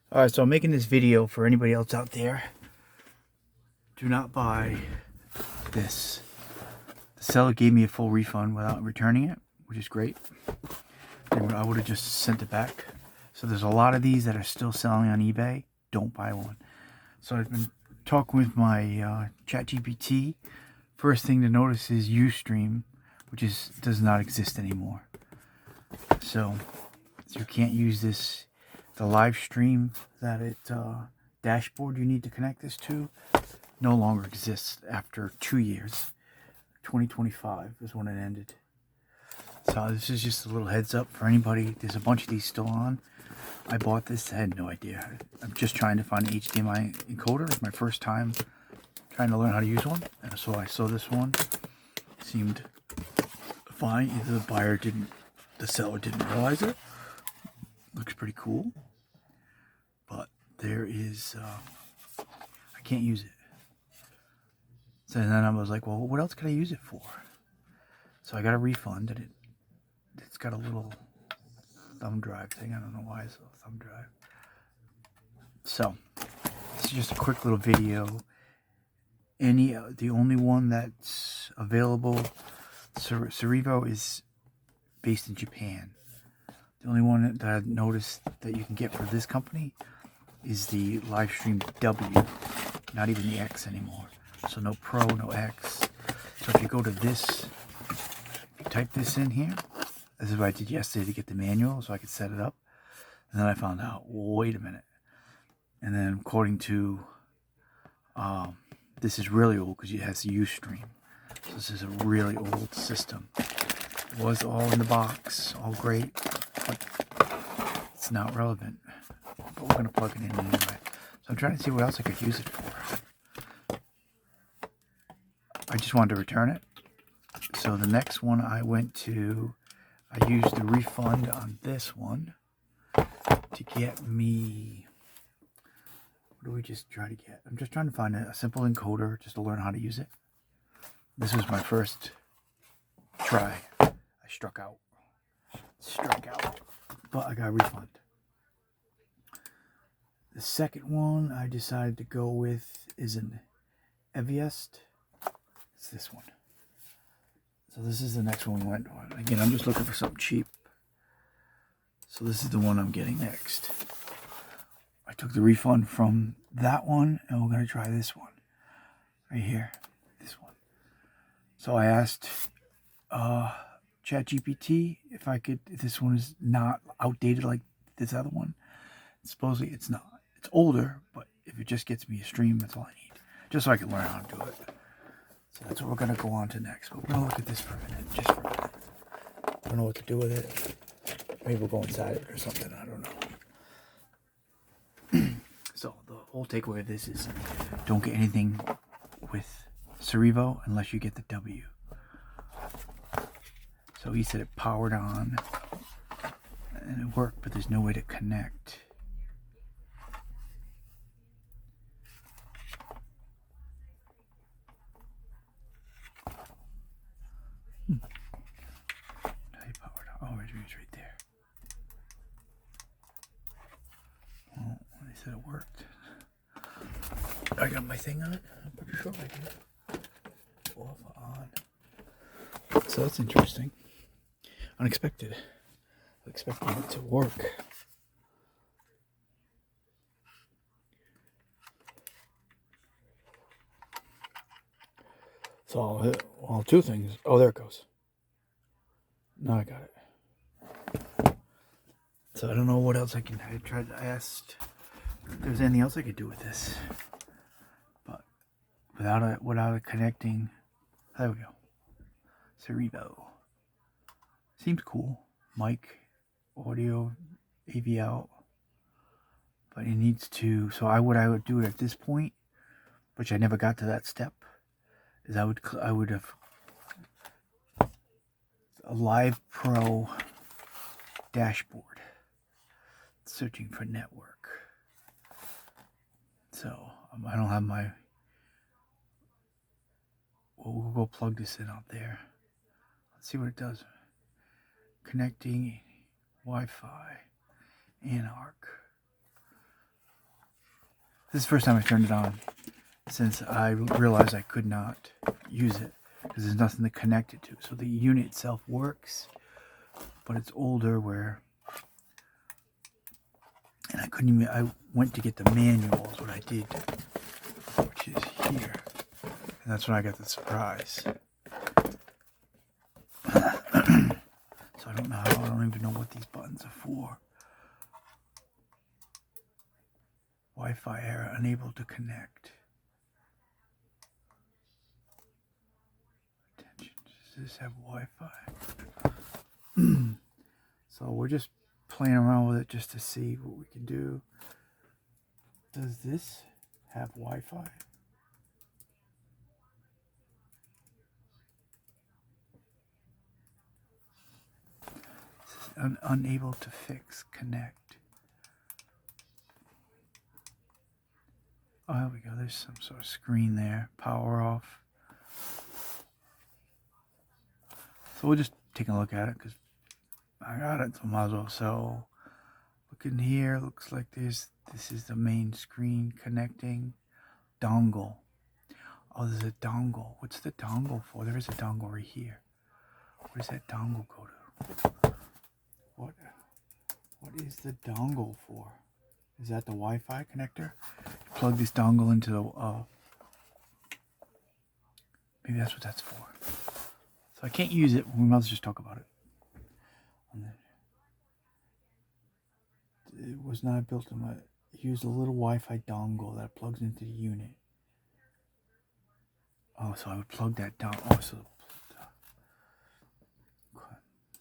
Alright, so I'm making this video for anybody else out there. Do not buy this. The seller gave me a full refund without returning it, which is great. And I would have just sent it back. So there's a lot of these that are still selling on eBay. Don't buy one. So I've been talking with my ChatGPT. First thing to notice is Ustream, which does not exist anymore. So you can't use this. The live stream dashboard you need to connect this to no longer exists after 2 years. 2025 is when it ended. So this is just a little heads up for anybody. There's a bunch of these still on. I bought this. I had no idea. I'm just trying to find an HDMI encoder. It's my first time trying to learn how to use one. And so I saw this one. Seemed fine. Either the seller didn't realize it. Looks pretty cool. But there is, I can't use it. So then I was like, well, what else can I use it for? So I got a Refund, and it's got a little thumb drive thing. I don't know why it's a thumb drive. So this is just a quick little video. The only one that's available, Cerevo, is based in Japan. The only one that I've noticed that you can get for this company is the LiveShell W, not even the X anymore. So no Pro, no X. So if you go to this, type this in here. This is what I did yesterday to get the manual so I could set it up. And then I found out, wait a minute. And then according to, this is really old because it has the Ustream. So this is a really old system. It was all in the box, all great, but it's not relevant. But we're going to plug it in anyway. So I'm trying to see what else I could use it for. I just wanted to return it. So the next one I used the Refund on this one to get me, what do we just try to get? I'm just trying to find a simple encoder just to learn how to use it. This was my first try. I struck out, but I got a Refund. The second one I decided to go with is an Eviest. It's this one. So this is the next one we went on. Again, I'm just looking for something cheap. So this is the one I'm getting next. I took the Refund from that one, and we're going to try this one. Right here. This one. So I asked ChatGPT if this one is not outdated like this other one. Supposedly it's not. It's older, but if it just gets me a stream, that's all I need. Just so I can learn how to do it. So that's what we're going to go on to next. But we're going to look at this for a minute, just for a minute. I don't know what to do with it. Maybe we'll go inside it or something. I don't know. So the whole takeaway of this is don't get anything with Cerevo unless you get the W. So he said it powered on and it worked, but there's no way to connect. Oh, it's right there. Well, they said it worked. I got my thing on it. I'm pretty sure I did. Off, on. So that's interesting. Unexpected. I expected it to work. So, well, two things. Oh, there it goes. Now I got it. So I don't know what else I asked if there's anything else I could do with this. But without it connecting, there we go. Cerevo. Seems cool. Mic, audio, AV out. But it needs to, so what I would do at this point, which I never got to that step, is I would have a Live Pro dashboard. Searching for network. So I don't have my. We'll go plug this in out there. Let's see what it does. Connecting Wi-Fi and ARC. This is the first time I turned it on since I realized I could not use it because there's nothing to connect it to. So the unit itself works, but it's older where, and I couldn't even, I went to get the manual is what I did, which is here. And that's when I got the surprise. So I don't even know what these buttons are for. Wi-Fi error, unable to connect. Attention, does this have Wi-Fi? So we're just playing around with it just to see what we can do. Does this have Wi-Fi? This is unable to fix, connect. Oh, there we go. There's some sort of screen there. Power off. So we'll just take a look at it because I got it, so might as well. So look in here. Looks like this is the main screen connecting. Dongle. Oh, there's a dongle. What's the dongle for? There is a dongle right here. Where does that dongle go to? What is the dongle for? Is that the Wi-Fi connector? Plug this dongle into the, maybe that's what that's for. So I can't use it. We might as well just talk about it. It was not built in my, used a little Wi-Fi dongle that plugs into the unit. Oh, so I would plug that down. Oh, so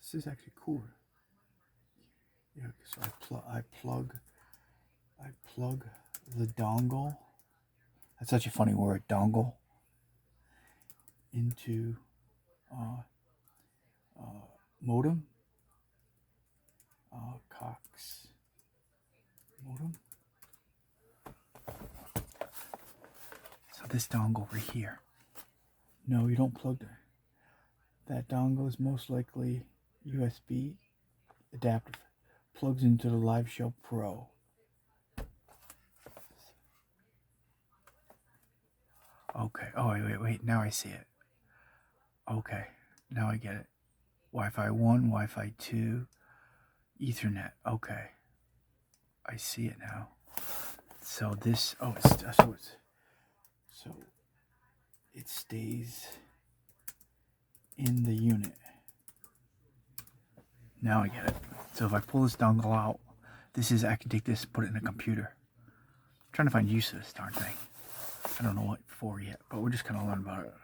this is actually cool. Yeah, so I plug the dongle. That's such a funny word, dongle, into modem. Cox modem. So this dongle right here. No, you don't plug that. That dongle is most likely USB adapter. Plugs into the LiveShell PRO. Okay. Oh, wait. Now I see it. Okay. Now I get it. Wi-Fi 1, Wi-Fi 2, Ethernet. Okay. I see it now. So this, so it stays in the unit. Now I get it. So if I pull this dongle out, I can take this and put it in a computer. I'm trying to find use of this darn thing. I don't know what for yet, but we're just kind of learning about it.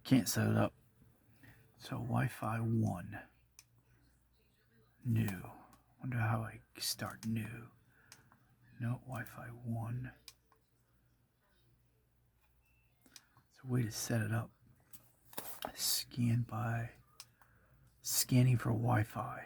Can't set it up. So Wi-Fi 1. New. Wonder how I start new. No, Wi-Fi 1. It's a way to set it up. Scan by scanning for Wi-Fi.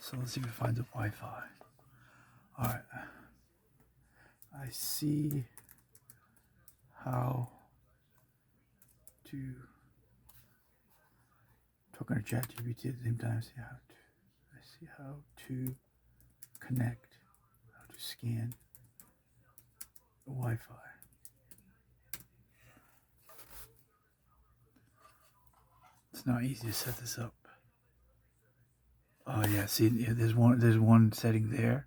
So let's see if it finds a Wi-Fi. Alright. I see how to talking to ChatGPT at the same time. I see how to connect, how to scan the Wi-Fi. It's not easy to set this up. Oh yeah, see, there's one setting there.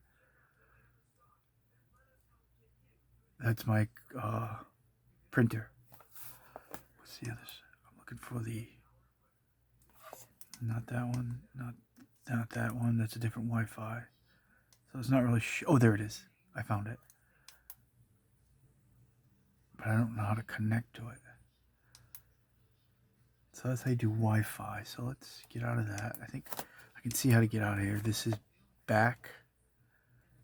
That's my printer. What's the others? I'm looking for the, not that one, not that one. That's a different Wi-Fi. So it's not really. Oh, there it is. I found it. But I don't know how to connect to it. So that's how you do Wi-Fi. So let's get out of that. I think I can see how to get out of here. This is back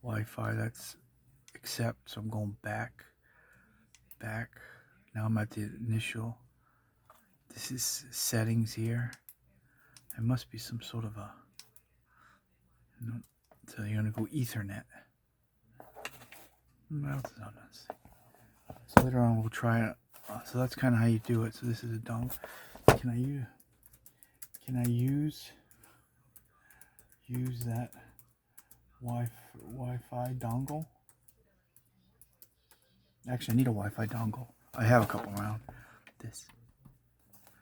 Wi-Fi. That's accept. So I'm going back. Now I'm at the initial. This is settings here. There must be some sort of a. No, so you're gonna go Ethernet. What else is on this? So later on we'll try it. So that's kind of how you do it. So this is a dongle. Can I use use that Wi-Fi dongle. Actually, I need a Wi-Fi dongle. I have a couple around. This.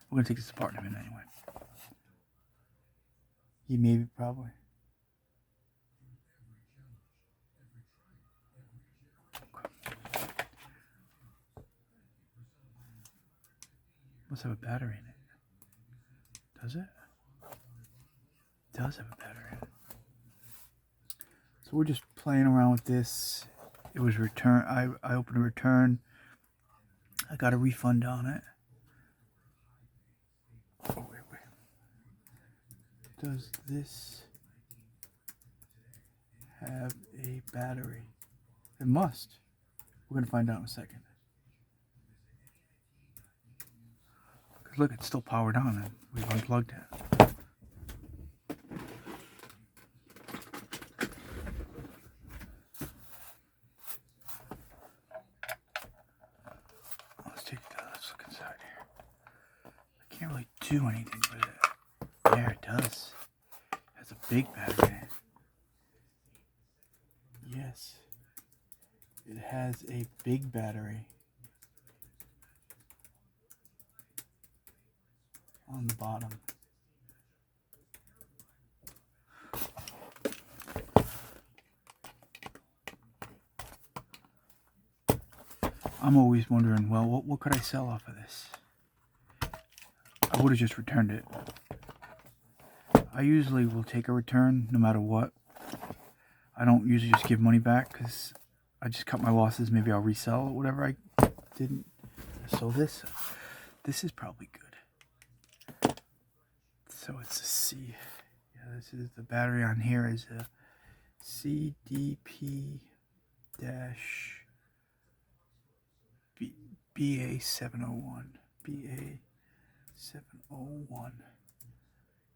We're gonna take this apart in a minute anyway. Yeah, maybe, probably. Must have a battery in it. Does it? It does have a battery in it. So we're just playing around with this. It was return. I opened a return. I got a refund on it. Oh, wait. Does this have a battery? It must. We're going to find out in a second. Because look, it's still powered on and we've unplugged it. Let's look inside here. I can't really do anything with it. Yeah, it does. It has a big battery in it. Yes. It has a big battery on the bottom. I'm always wondering, well, what could I sell off of this? I would have just returned it. I usually will take a return no matter what. I don't usually just give money back because I just cut my losses. Maybe I'll resell whatever I didn't. So this is probably good. So it's a C. Yeah, this is the battery on here is a CDP BA701 BA701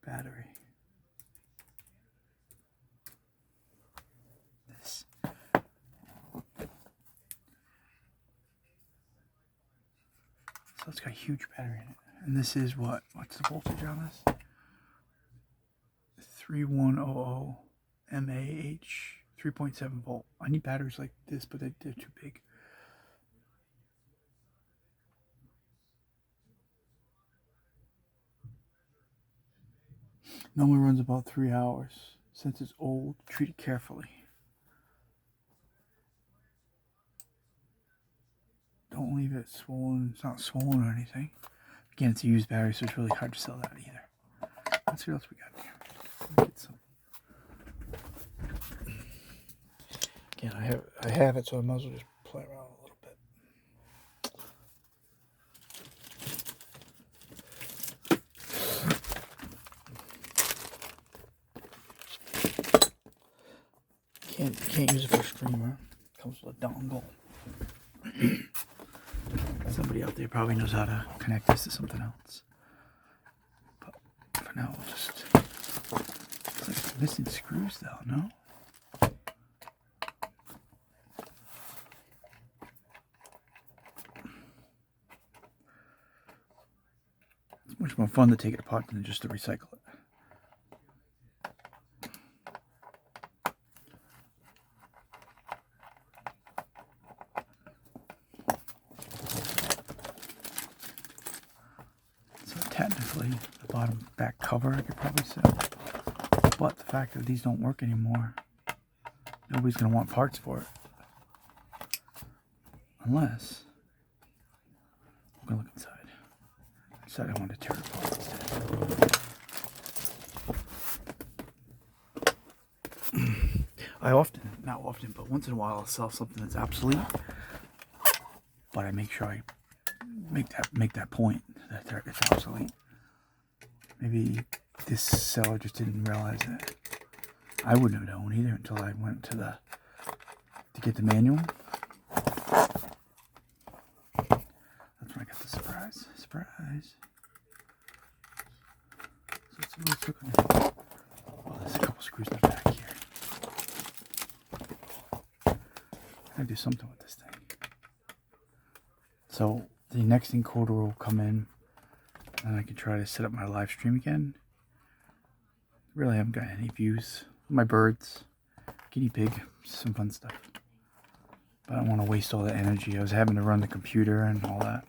battery. This. So it's got a huge battery in it. And this is what's the voltage on this? 3100 mAh, 3.7 volt. I need batteries like this, but they're too big. Normally runs about 3 hours. Since it's old, treat it carefully. Don't leave it swollen. It's not swollen or anything. Again, it's a used battery, so it's really hard to sell that either. Let's see what else we got here. Get some. Again, I have it, so I might as well just play around a little bit. Can't use it for a streamer. It comes with a dongle. Somebody out there probably knows how to connect this to something else. But for now, we'll just. It's like missing screws, though, no? It's much more fun to take it apart than just to recycle it. Technically, the bottom back cover I could probably sell, but the fact that these don't work anymore, nobody's going to want parts for it. Unless, I'm going to look inside. I decided I wanted to tear it apart instead. Not often, but once in a while I'll sell something that's obsolete, but I make sure I make that point that it's obsolete. Maybe this seller just didn't realize that. I wouldn't have known either until I went to get the manual. That's when I got the surprise. Surprise. So let's look at it. Oh, there's a couple screws in the back here. I gotta do something with this thing. So the next encoder will come in, and I can try to set up my live stream again. really haven't got any views. My birds, guinea pig, some fun stuff. But I don't want to waste all that energy. I was having to run the computer and all that.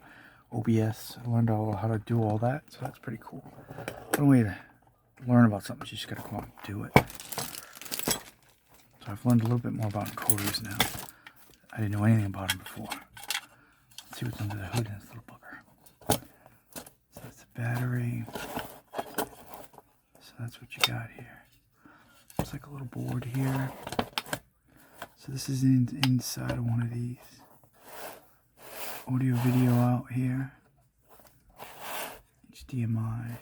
OBS, I learned how to do all that, so that's pretty cool. One way to learn about something is you just gotta go out and do it. So I've learned a little bit more about encoders now. I didn't know anything about them before. Let's see what's under the hood in this little bugger. So that's the battery. So that's what you got here. Looks like a little board here. So this is inside of one of these. Audio video out here. HDMI.